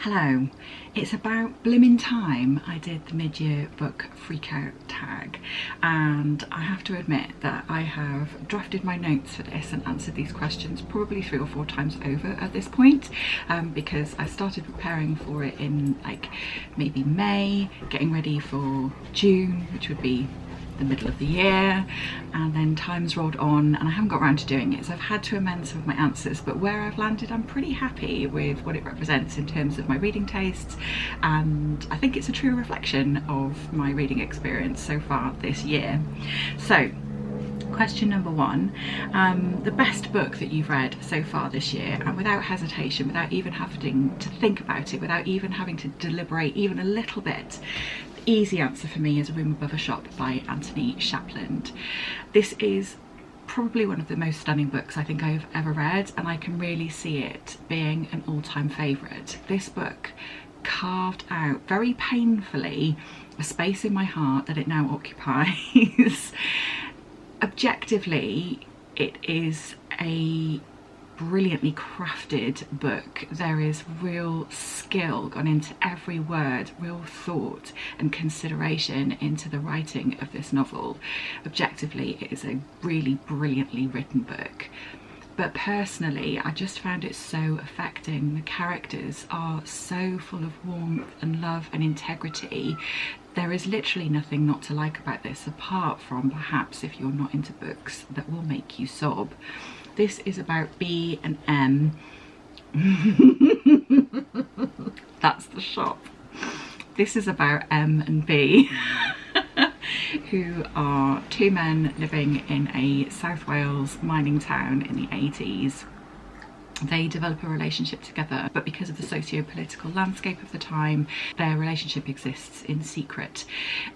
Hello, it's about blimmin' time I did the mid-year book freakout tag, and I have to admit that I have drafted my notes for this and answered these questions probably 3 or 4 times over at this point, because I started preparing for it in like maybe May, getting ready for June, which would be the middle of the year, and then time's rolled on and I haven't got around to doing it, so I've had to amend some of my answers, but where I've landed I'm pretty happy with what it represents in terms of my reading tastes, and I think it's a true reflection of my reading experience so far this year. So question number 1, the best book that you've read so far this year, and without hesitation, without even having to think about it, without even having to deliberate even a little bit, the easy answer for me is A Room Above a Shop by Anthony Shapland. This is probably one of the most stunning books I think I've ever read, and I can really see it being an all-time favourite. This book carved out very painfully a space in my heart that it now occupies. Objectively, it is a brilliantly crafted book. There is real skill gone into every word, real thought and consideration into the writing of this novel. Objectively, it is a really brilliantly written book. But personally, I just found it so affecting. The characters are so full of warmth and love and integrity. There is literally nothing not to like about this, apart from perhaps if you're not into books that will make you sob. This is about B and M. That's the shop. This is about M and B, who are 2 men living in a South Wales mining town in the 80s. They develop a relationship together, but because of the socio-political landscape of the time, their relationship exists in secret.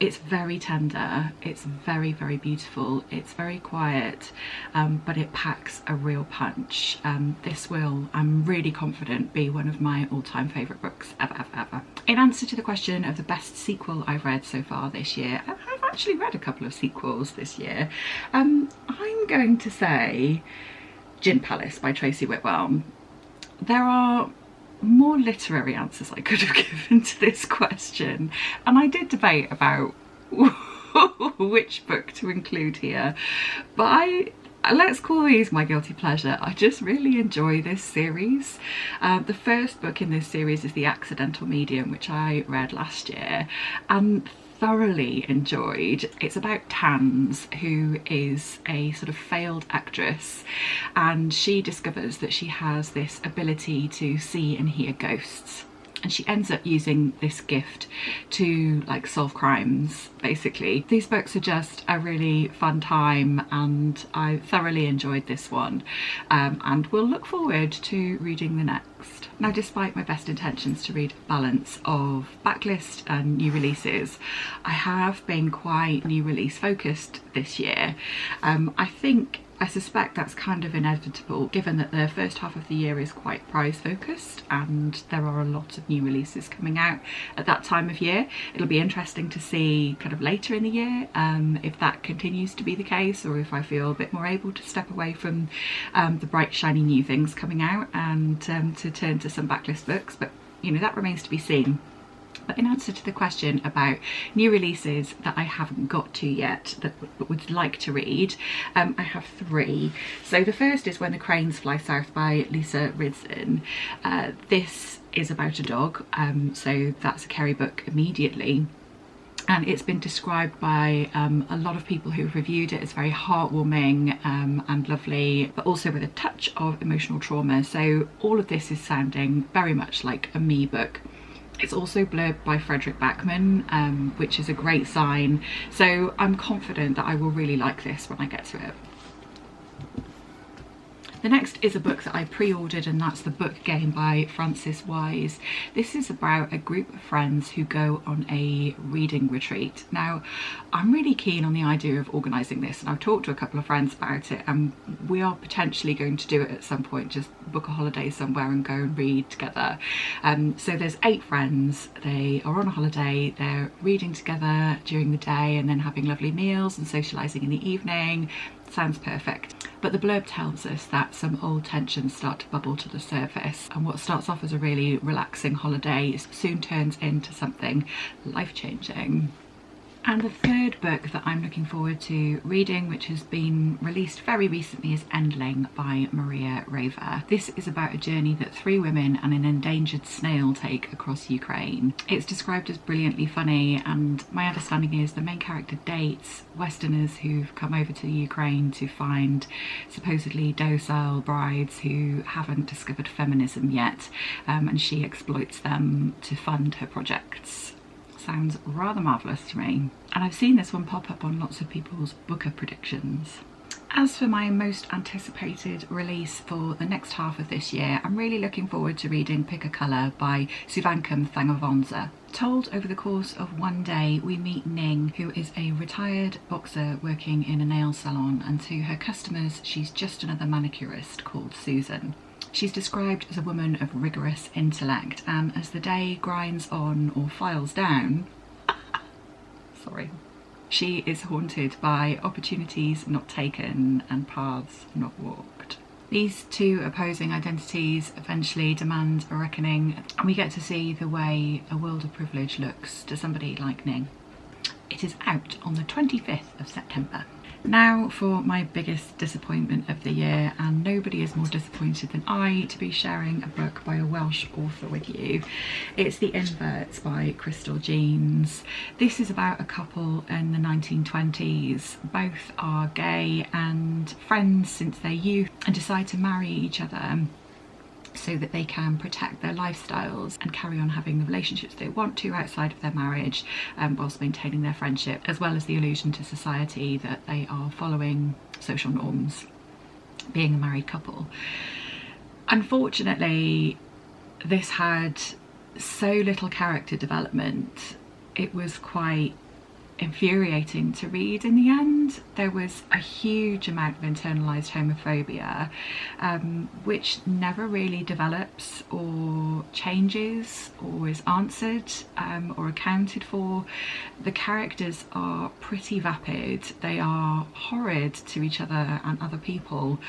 It's very tender, it's very, very beautiful, it's very quiet, but it packs a real punch. This will, I'm really confident, be one of my all-time favourite books ever. In answer to the question of the best sequel I've read so far this year, I've actually read a couple of sequels this year. I'm going to say Gin Palace by Tracy Whitwell. There are more literary answers I could have given to this question, and I did debate about which book to include here, but let's call these my guilty pleasure. I just really enjoy this series. The first book in this series is The Accidental Medium, which I read last year and thoroughly enjoyed. It's about Tans, who is a sort of failed actress, and she discovers that she has this ability to see and hear ghosts, and she ends up using this gift to like solve crimes basically. These books are just a really fun time, and I thoroughly enjoyed this one, and will look forward to reading the next. Now, despite my best intentions to read a balance of backlist and new releases, I have been quite new release focused this year. I suspect that's kind of inevitable, given that the first half of the year is quite prize focused and there are a lot of new releases coming out at that time of year. It'll be interesting to see kind of later in the year if that continues to be the case, or if I feel a bit more able to step away from the bright shiny new things coming out and to turn to some backlist books, but you know, that remains to be seen. But in answer to the question about new releases that I haven't got to yet that would like to read, I have 3. So the first is When the Cranes Fly South by Lisa Ridzen. This is about a dog, so that's a Kerry book immediately. And it's been described by a lot of people who've reviewed it as very heartwarming and lovely, but also with a touch of emotional trauma. So all of this is sounding very much like a me book. It's also blurbed by Frederick Backman, which is a great sign. So I'm confident that I will really like this when I get to it. The next is a book that I pre-ordered, and that's The Book Game by Frances Wise. This is about a group of friends who go on a reading retreat. Now, I'm really keen on the idea of organising this, and I've talked to a couple of friends about it, and we are potentially going to do it at some point, just book a holiday somewhere and go and read together. So there's 8 friends, they are on a holiday, they're reading together during the day and then having lovely meals and socialising in the evening. Sounds perfect. But the blurb tells us that some old tensions start to bubble to the surface, and what starts off as a really relaxing holiday soon turns into something life-changing. And the third book that I'm looking forward to reading, which has been released very recently, is Endling by Reva. This is about a journey that 3 women and an endangered snail take across Ukraine. It's described as brilliantly funny, and my understanding is the main character dates Westerners who've come over to Ukraine to find supposedly docile brides who haven't discovered feminism yet, and she exploits them to fund her projects. Sounds rather marvellous to me, and I've seen this one pop up on lots of people's Booker predictions. As for my most anticipated release for the next half of this year, I'm really looking forward to reading Pick a Colour by Souvankham Thammavongsa. Told over the course of one day, we meet Ning, who is a retired boxer working in a nail salon, and to her customers she's just another manicurist called Susan. She's described as a woman of rigorous intellect, and as the day grinds on or files down, she is haunted by opportunities not taken and paths not walked. These 2 opposing identities eventually demand a reckoning, and we get to see the way a world of privilege looks to somebody like Ning. It is out on the 25th of September. Now for my biggest disappointment of the year, and nobody is more disappointed than I to be sharing a book by a Welsh author with you. It's The Inverts by Crystal Jeans. This is about a couple in the 1920s. Both are gay and friends since their youth, and decide to marry each other so that they can protect their lifestyles and carry on having the relationships they want to outside of their marriage, whilst maintaining their friendship, as well as the illusion to society that they are following social norms, being a married couple. Unfortunately, this had so little character development. It was quite infuriating to read in the end. There was a huge amount of internalised homophobia, which never really develops or changes or is answered or accounted for. The characters are pretty vapid. They are horrid to each other and other people,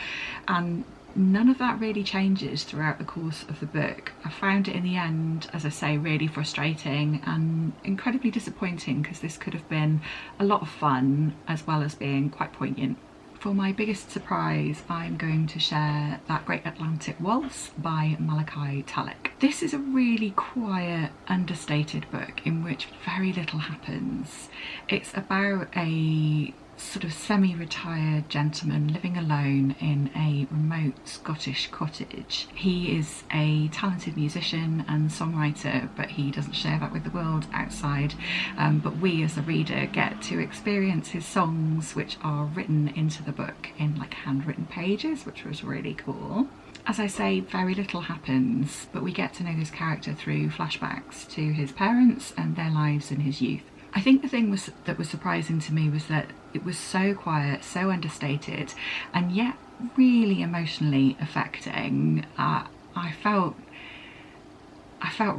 and none of that really changes throughout the course of the book. I found it in the end, as I say, really frustrating and incredibly disappointing, because this could have been a lot of fun as well as being quite poignant. For my biggest surprise, I'm going to share That Great Atlantic Waltz by Malachy Tallack. This is a really quiet, understated book in which very little happens. It's about a sort of semi-retired gentleman living alone in a remote Scottish cottage. He is a talented musician and songwriter, but he doesn't share that with the world outside. But we as a reader get to experience his songs, which are written into the book in like handwritten pages, which was really cool. As I say, very little happens, but we get to know this character through flashbacks to his parents and their lives in his youth. I think the thing that was surprising to me was that it was so quiet, so understated, and yet really emotionally affecting. I felt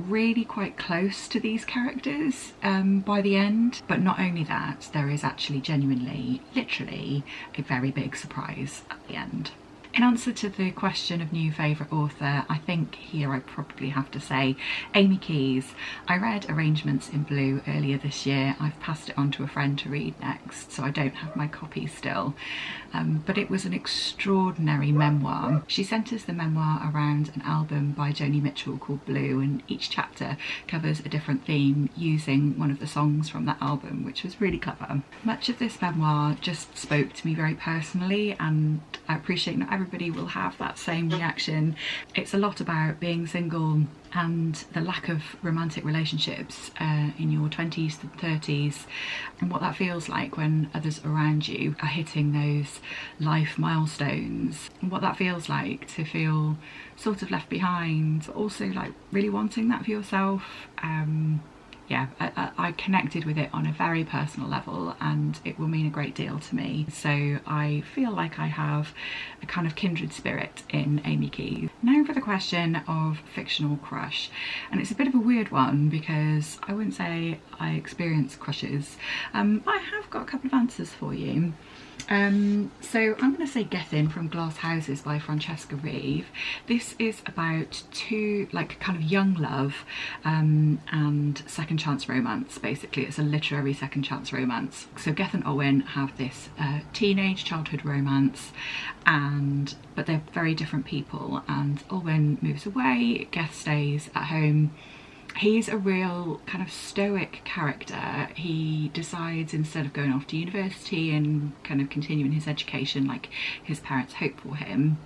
really quite close to these characters by the end. But not only that, there is actually genuinely, literally, a very big surprise at the end. In answer to the question of new favourite author, I think here I probably have to say Amy Keyes. I read Arrangements in Blue earlier this year. I've passed it on to a friend to read next, so I don't have my copy still. But it was an extraordinary memoir. She centres the memoir around an album by Joni Mitchell called Blue, and each chapter covers a different theme using one of the songs from that album, which was really clever. Much of this memoir just spoke to me very personally, and I appreciate not everybody will have that same reaction. It's a lot about being single and the lack of romantic relationships in your 20s and 30s, and what that feels like when others around you are hitting those life milestones, and what that feels like to feel sort of left behind, but also like really wanting that for yourself. Yeah, I connected with it on a very personal level, and it will mean a great deal to me. So I feel like I have a kind of kindred spirit in Amy Keyes. Now for the question of fictional crush. And it's a bit of a weird one because I wouldn't say I experience crushes, but I have got a couple of answers for you. So I'm going to say Gethin from Glass Houses by Francesca Reeve. This is about two, like, kind of young love and second chance romance. Basically, it's a literary second chance romance. So Geth and Owen have this teenage childhood romance, but they're very different people, and Owen moves away, Geth stays at home. He's a real kind of stoic character. He decides, instead of going off to university and kind of continuing his education like his parents hoped for him,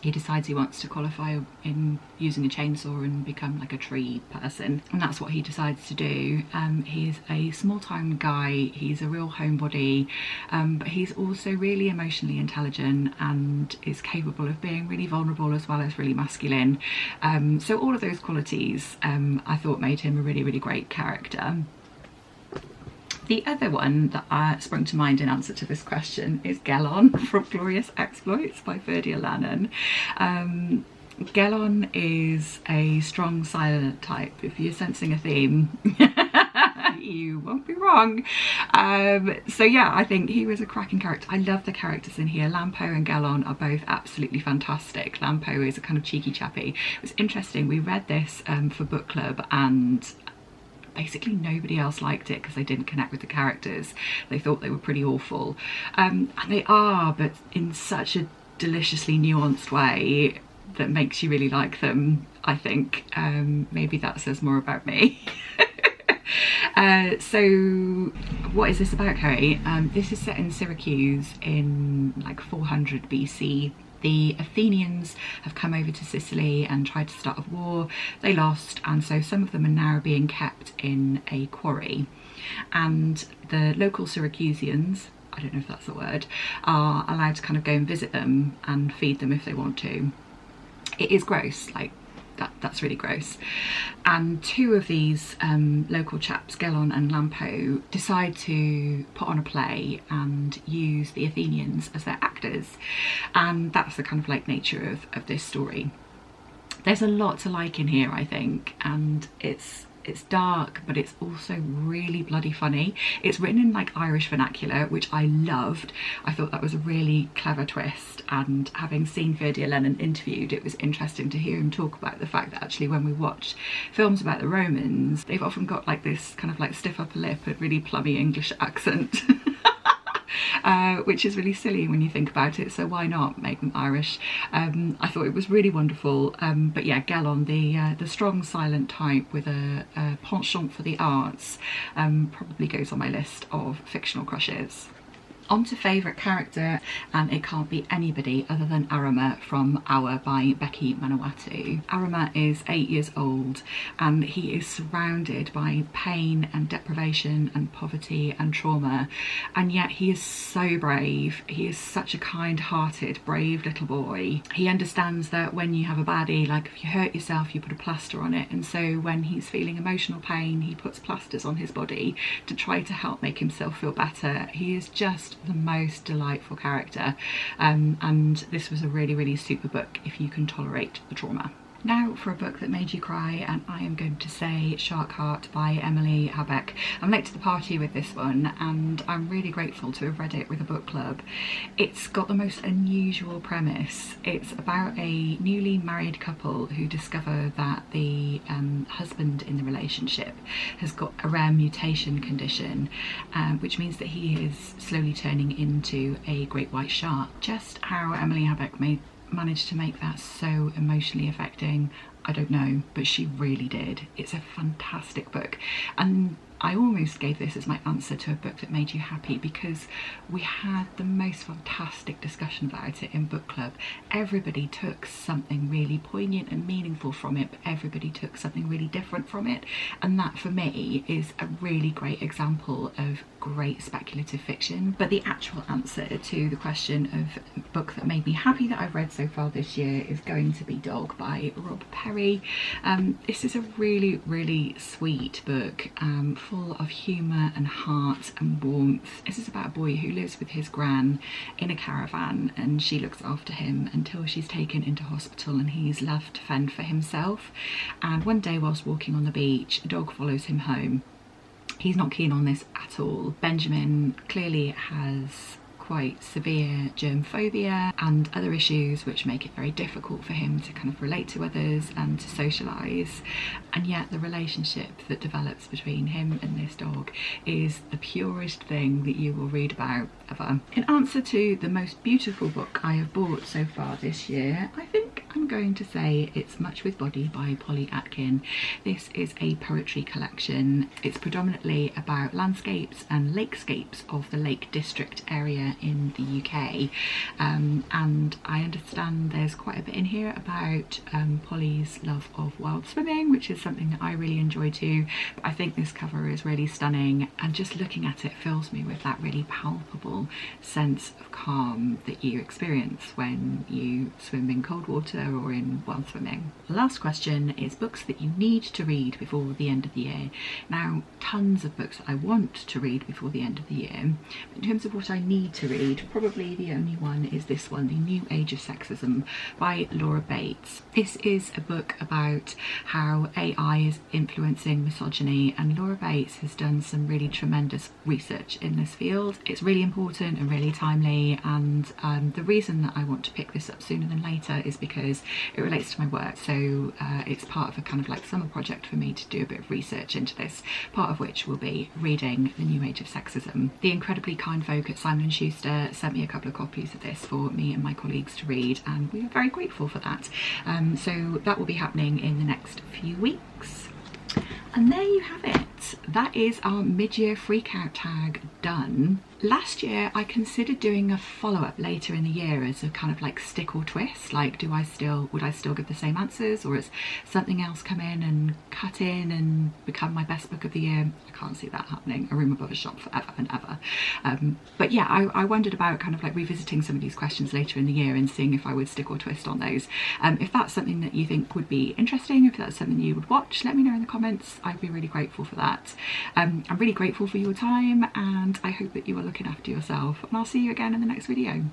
he decides he wants to qualify in using a chainsaw and become like a tree person, and that's what he decides to do. He's a small-town guy, he's a real homebody, but he's also really emotionally intelligent and is capable of being really vulnerable as well as really masculine. So all of those qualities I thought made him a really, really great character. The other one that sprung to mind in answer to this question is Gelon from Glorious Exploits by Ferdia Lennon. Gelon is a strong silent type. If you're sensing a theme, you won't be wrong. So yeah, I think he was a cracking character. I love the characters in here. Lampo and Gelon are both absolutely fantastic. Lampo is a kind of cheeky chappy. It was interesting, we read this for book club, and basically nobody else liked it because they didn't connect with the characters. They thought they were pretty awful, and they are, but in such a deliciously nuanced way that makes you really like them, I think. Maybe that says more about me. So what is this about, Kerry? This is set in Syracuse in like 400 BC. The Athenians have come over to Sicily and tried to start a war. They lost, and so some of them are now being kept in a quarry. And the local Syracusians, I don't know if that's a word, are allowed to kind of go and visit them and feed them if they want to. It is gross, like that's really gross. And two of these local chaps, Gelon and Lampo, decide to put on a play and use the Athenians as their actors, and that's the kind of like nature of this story. There's a lot to like in here, I think, and it's dark, but it's also really bloody funny. It's written in like Irish vernacular, which I loved. I thought that was a really clever twist, and having seen Ferdia Lennon interviewed, it was interesting to hear him talk about the fact that actually when we watch films about the Romans, they've often got like this kind of like stiff upper lip and really plummy English accent. Which is really silly when you think about it, so why not make them Irish? I thought it was really wonderful. But yeah, Gelon, the strong silent type with a penchant for the arts, probably goes on my list of fictional crushes. On to favourite character, and it can't be anybody other than Arama from Our by Becky Manawatu. Arama is 8 years old, and he is surrounded by pain and deprivation and poverty and trauma, and yet he is so brave. He is such a kind-hearted, brave little boy. He understands that when you have a baddie, like if you hurt yourself, you put a plaster on it, and so when he's feeling emotional pain, he puts plasters on his body to try to help make himself feel better. He is just the most delightful character, and this was a really, really super book if you can tolerate the trauma. Now for a book that made you cry, and I am going to say Shark Heart by Emily Habeck. I'm late to the party with this one, and I'm really grateful to have read it with a book club. It's got the most unusual premise. It's about a newly married couple who discover that the husband in the relationship has got a rare mutation condition, which means that he is slowly turning into a great white shark. Just how Emily Habeck managed to make that so emotionally affecting, I don't know, but she really did. It's a fantastic book, and I almost gave this as my answer to a book that made you happy, because we had the most fantastic discussion about it in book club. Everybody took something really poignant and meaningful from it, but everybody took something really different from it, and that for me is a really great example of great speculative fiction. But the actual answer to the question of book that made me happy that I've read so far this year is going to be Dog by Rob Perry. This is a really, really sweet book, full of humour and heart and warmth. This is about a boy who lives with his gran in a caravan, and she looks after him until she's taken into hospital and he's left to fend for himself. And one day whilst walking on the beach, a dog follows him home. He's not keen on this at all. Benjamin clearly has quite severe germ phobia and other issues which make it very difficult for him to kind of relate to others and to socialise. And yet the relationship that develops between him and this dog is the purest thing that you will read about ever. In answer to the most beautiful book I have bought so far this year, I think I'm going to say it's Much With Body by Polly Atkin. This is a poetry collection. It's predominantly about landscapes and lakescapes of the Lake District area in the UK, and I understand there's quite a bit in here about Polly's love of wild swimming, which is something that I really enjoy too. But I think this cover is really stunning, and just looking at it fills me with that really palpable sense of calm that you experience when you swim in cold water or in wild swimming. The last question is books that you need to read before the end of the year. Now, tons of books that I want to read before the end of the year, but in terms of what I need to read, probably the only one is this one, The New Age of Sexism by Laura Bates. This is a book about how AI is influencing misogyny, and Laura Bates has done some really tremendous research in this field. It's really important and really timely, and the reason that I want to pick this up sooner than later is because it relates to my work. So it's part of a kind of like summer project for me to do a bit of research into this, part of which will be reading The New Age of Sexism. The incredibly kind folk at Simon & Schuster sent me a couple of copies of this for me and my colleagues to read, and we are very grateful for that. So that will be happening in the next few weeks. And there you have it. That is our mid-year freakout tag done. Last year I considered doing a follow-up later in the year as a kind of like stick or twist, like would I still give the same answers, or has something else come in and cut in and become my best book of the year? I can't see that happening. A Room Above a Shop forever and ever. But yeah, I wondered about kind of like revisiting some of these questions later in the year and seeing if I would stick or twist on those. If that's something that you think would be interesting, if that's something you would watch, let me know in the comments. I'd be really grateful for that. I'm really grateful for your time, and I hope that you are looking after yourself, and I'll see you again in the next video.